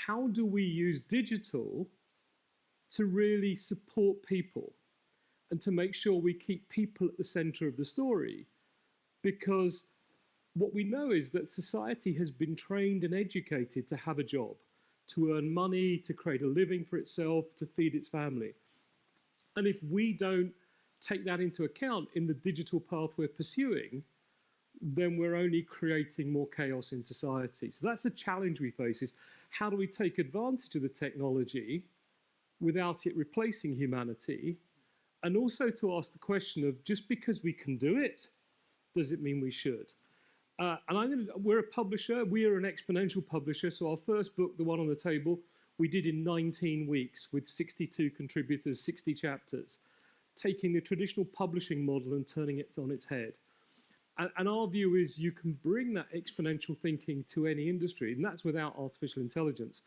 how do we use digital to really support people and to make sure we keep people at the center of the story? Because what we know is that society has been trained and educated to have a job, to earn money, to create a living for itself, to feed its family. And if we don't take that into account in the digital path we're pursuing, then we're only creating more chaos in society. So that's the challenge we face, is how do we take advantage of the technology without it replacing humanity? And also to ask the question of, just because we can do it, does it mean we should? We're a publisher, we are an exponential publisher, so our first book, the one on the table, we did in 19 weeks with 62 contributors, 60 chapters, taking the traditional publishing model and turning it on its head. And our view is you can bring that exponential thinking to any industry, and that's without artificial intelligence.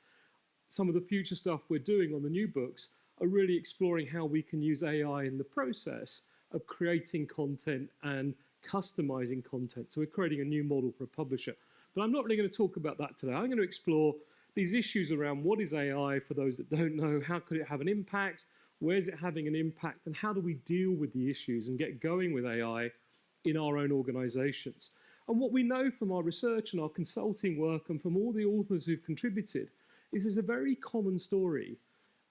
Some of the future stuff we're doing on the new books are really exploring how we can use AI in the process of creating content and customizing content. So we're creating a new model for a publisher. But I'm not really going to talk about that today. I'm going to explore these issues around what is AI for those that don't know, how could it have an impact, where is it having an impact, and how do we deal with the issues and get going with AI in our own organizations. And what we know from our research and our consulting work and from all the authors who've contributed is there's a very common story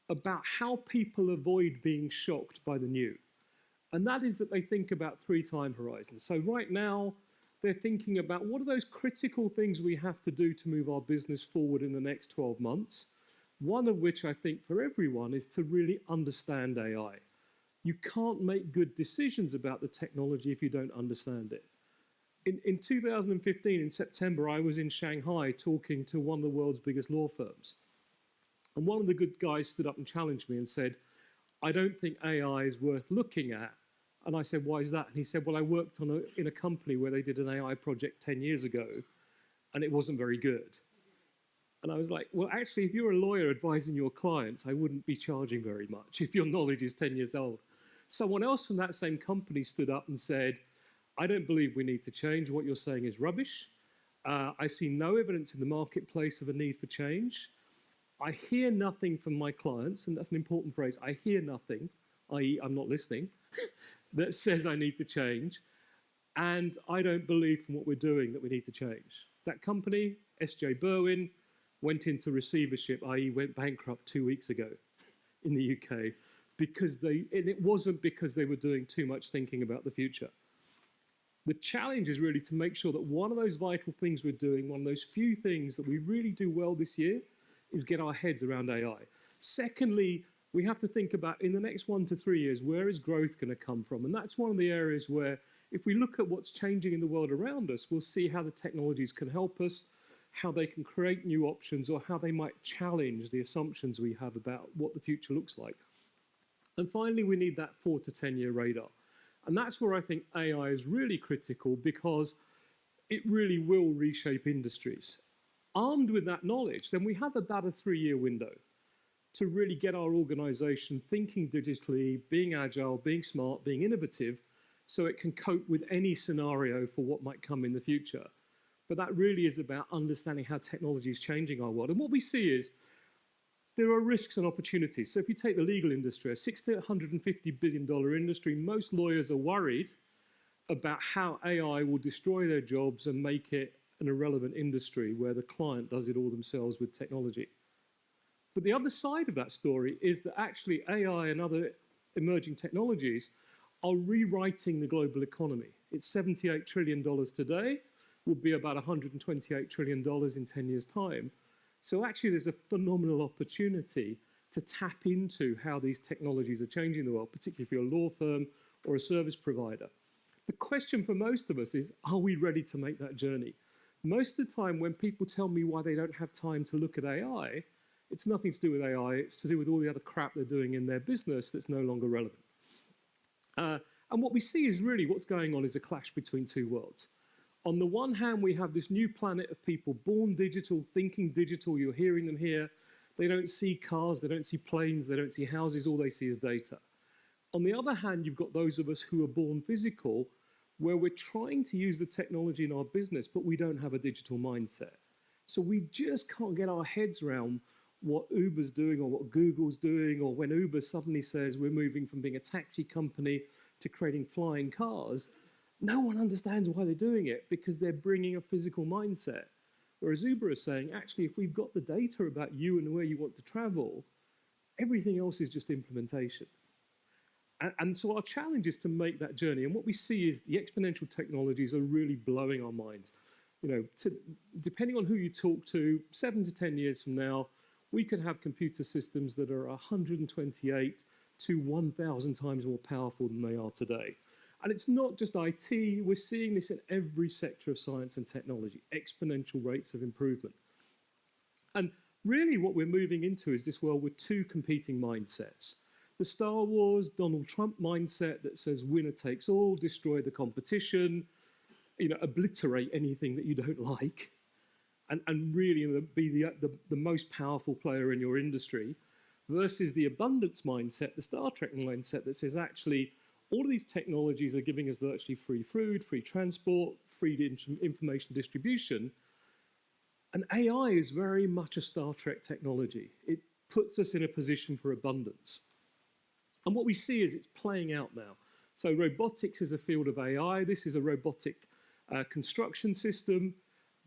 about how people avoid being shocked by the new. And that is that they think about 3 time horizons. So right now, they're thinking about what are those critical things we have to do to move our business forward in the next 12 months, one of which I think for everyone is to really understand AI. You can't make good decisions about the technology if you don't understand it. In 2015, in September, I was in Shanghai talking to one of the world's biggest law firms. And one of the good guys stood up and challenged me and said, I don't think AI is worth looking at. And I said, why is that? And he said, well, I worked in a company where they did an AI project 10 years ago, and it wasn't very good. And I was like, well, actually, if you're a lawyer advising your clients, I wouldn't be charging very much if your knowledge is 10 years old. Someone else from that same company stood up and said, I don't believe we need to change. What you're saying is rubbish. I see no evidence in the marketplace of a need for change. I hear nothing from my clients, and that's an important phrase, I hear nothing, i.e. I'm not listening, that says I need to change. And I don't believe from what we're doing that we need to change. That company, S.J. Berwin, went into receivership, i.e. went bankrupt 2 weeks ago in the UK, because it wasn't because they were doing too much thinking about the future. The challenge is really to make sure that one of those vital things we're doing, one of those few things that we really do well this year, is get our heads around AI. Secondly, we have to think about, in the next 1 to 3 years, where is growth going to come from? And that's one of the areas where, if we look at what's changing in the world around us, we'll see how the technologies can help us, how they can create new options, or how they might challenge the assumptions we have about what the future looks like. And finally, we need that 4 to 10 year radar. And that's where I think AI is really critical, because it really will reshape industries. Armed with that knowledge, then we have about a 3 year window to really get our organization thinking digitally, being agile, being smart, being innovative, so it can cope with any scenario for what might come in the future. But that really is about understanding how technology is changing our world. And what we see is there are risks and opportunities. So if you take the legal industry, a $650 billion industry, most lawyers are worried about how AI will destroy their jobs and make it an irrelevant industry where the client does it all themselves with technology. But the other side of that story is that actually AI and other emerging technologies are rewriting the global economy. It's $78 trillion today, will be about $128 trillion in 10 years' time. So actually there's a phenomenal opportunity to tap into how these technologies are changing the world, particularly if you're a law firm or a service provider. The question for most of us is, are we ready to make that journey? Most of the time when people tell me why they don't have time to look at AI, it's nothing to do with AI, it's to do with all the other crap they're doing in their business that's no longer relevant. And what we see is really what's going on is a clash between two worlds. On the one hand, we have this new planet of people born digital, thinking digital, you're hearing them here. They don't see cars, they don't see planes, they don't see houses, all they see is data. On the other hand, you've got those of us who are born physical, where we're trying to use the technology in our business, but we don't have a digital mindset. So we just can't get our heads around what Uber's doing or what Google's doing, or when Uber suddenly says we're moving from being a taxi company to creating flying cars, no one understands why they're doing it because they're bringing a physical mindset. Whereas Uber is saying, actually, if we've got the data about you and where you want to travel, everything else is just implementation. And so our challenge is to make that journey. And what we see is the exponential technologies are really blowing our minds. Depending on who you talk to, 7 to 10 years from now, we could have computer systems that are 128 to 1,000 times more powerful than they are today. And it's not just IT, we're seeing this in every sector of science and technology, exponential rates of improvement. And really what we're moving into is this world with two competing mindsets. The Star Wars, Donald Trump mindset that says winner takes all, destroy the competition, obliterate anything that you don't like, and really be the most powerful player in your industry, versus the abundance mindset, the Star Trek mindset that says actually all of these technologies are giving us virtually free food, free transport, free information distribution. And AI is very much a Star Trek technology. It puts us in a position for abundance. And what we see is it's playing out now. So robotics is a field of AI. This is a robotic construction system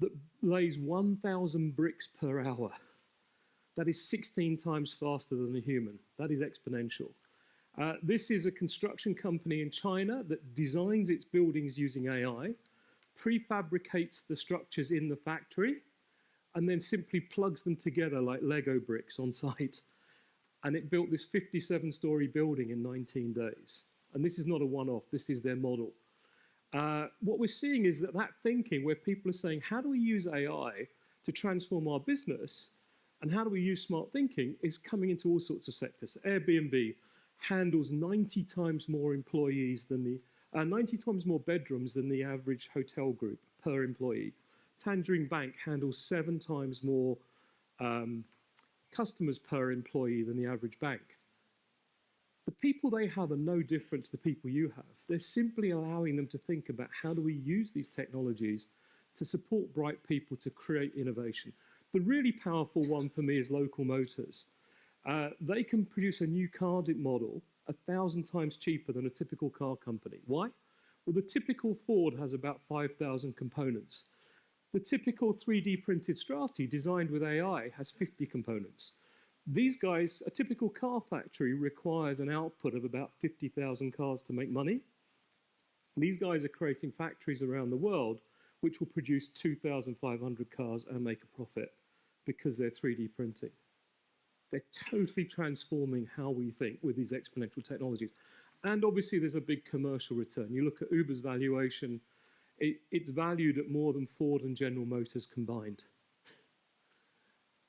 that lays 1,000 bricks per hour. That is 16 times faster than a human. That is exponential. This is a construction company in China that designs its buildings using AI, prefabricates the structures in the factory, and then simply plugs them together like Lego bricks on site. And it built this 57-story building in 19 days. And this is not a one-off, this is their model. What we're seeing is that thinking where people are saying, how do we use AI to transform our business? And how do we use smart thinking is coming into all sorts of sectors. Airbnb handles 90 times more employees than 90 times more bedrooms than the average hotel group per employee. Tangerine Bank handles 7 times more customers per employee than the average bank. The people they have are no different to the people you have. They're simply allowing them to think about how do we use these technologies to support bright people to create innovation. The really powerful one for me is Local Motors. They can produce a new car model 1,000 times cheaper than a typical car company. Why? Well, the typical Ford has about 5,000 components. The typical 3D printed Strati designed with AI has 50 components. These guys, a typical car factory requires an output of about 50,000 cars to make money. These guys are creating factories around the world which will produce 2,500 cars and make a profit because they're 3D printing. They're totally transforming how we think with these exponential technologies. And obviously there's a big commercial return. You look at Uber's valuation, it's valued at more than Ford and General Motors combined.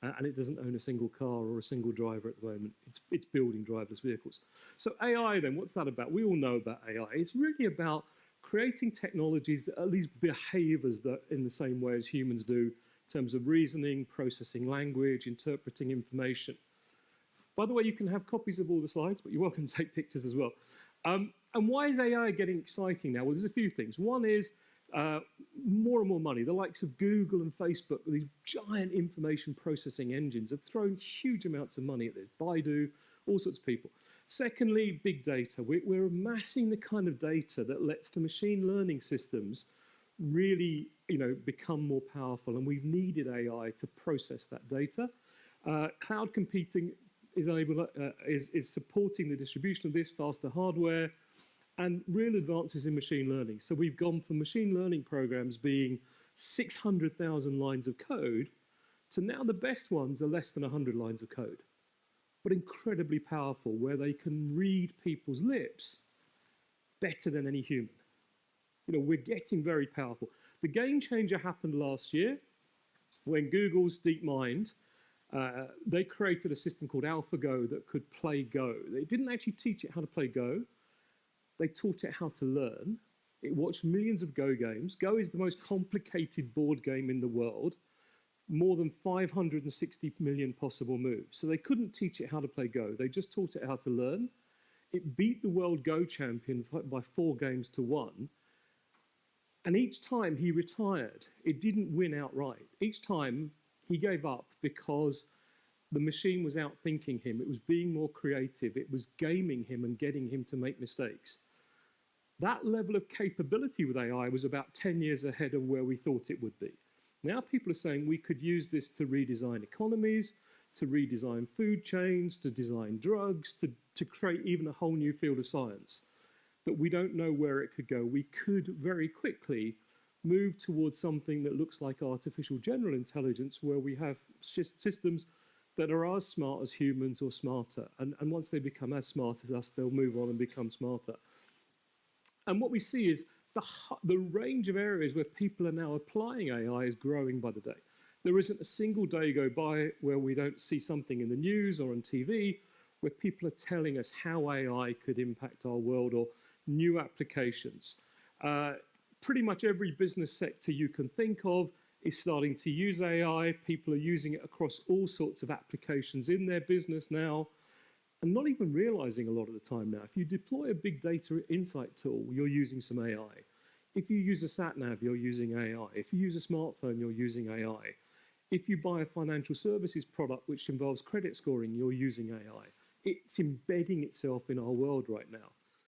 And it doesn't own a single car or a single driver at the moment. It's building driverless vehicles. So AI then, what's that about? We all know about AI. It's really about creating technologies that at least behave in the same way as humans do in terms of reasoning, processing language, interpreting information. By the way, you can have copies of all the slides, but you're welcome to take pictures as well. And why is AI getting exciting now? Well, there's a few things. One is more and more money. The likes of Google and Facebook, these giant information processing engines, have thrown huge amounts of money at this. Baidu, all sorts of people. Secondly, big data. We're amassing the kind of data that lets the machine learning systems really become more powerful, and we've needed AI to process that data. Cloud computing is supporting the distribution of this, faster hardware, and real advances in machine learning. So we've gone from machine learning programs being 600,000 lines of code to now the best ones are less than 100 lines of code, but incredibly powerful, where they can read people's lips better than any human. We're getting very powerful. The game changer happened last year when Google's DeepMind, they created a system called AlphaGo that could play Go. They didn't actually teach it how to play Go. They taught it how to learn. It watched millions of Go games. Go is the most complicated board game in the world, more than 560 million possible moves. So they couldn't teach it how to play Go. They just taught it how to learn. It beat the world Go champion by 4 games to 1. And each time he retired, it didn't win outright. Each time he gave up because The machine was outthinking him. It was being more creative. It was gaming him and getting him to make mistakes. That level of capability with AI was about 10 years ahead of where we thought it would be. Now people are saying we could use this to redesign economies, to redesign food chains, to design drugs, to create even a whole new field of science. But we don't know where it could go. We could very quickly move towards something that looks like artificial general intelligence, where we have systems that are as smart as humans or smarter. And once they become as smart as us, they'll move on and become smarter. And what we see is the range of areas where people are now applying AI is growing by the day. There isn't a single day go by where we don't see something in the news or on TV where people are telling us how AI could impact our world or new applications. Pretty much every business sector you can think of is starting to use AI. People are using it across all sorts of applications in their business now, and not even realizing a lot of the time now. If you deploy a big data insight tool, you're using some AI. If you use a sat nav, you're using AI. If you use a smartphone, you're using AI. If you buy a financial services product which involves credit scoring, you're using AI. It's embedding itself in our world right now.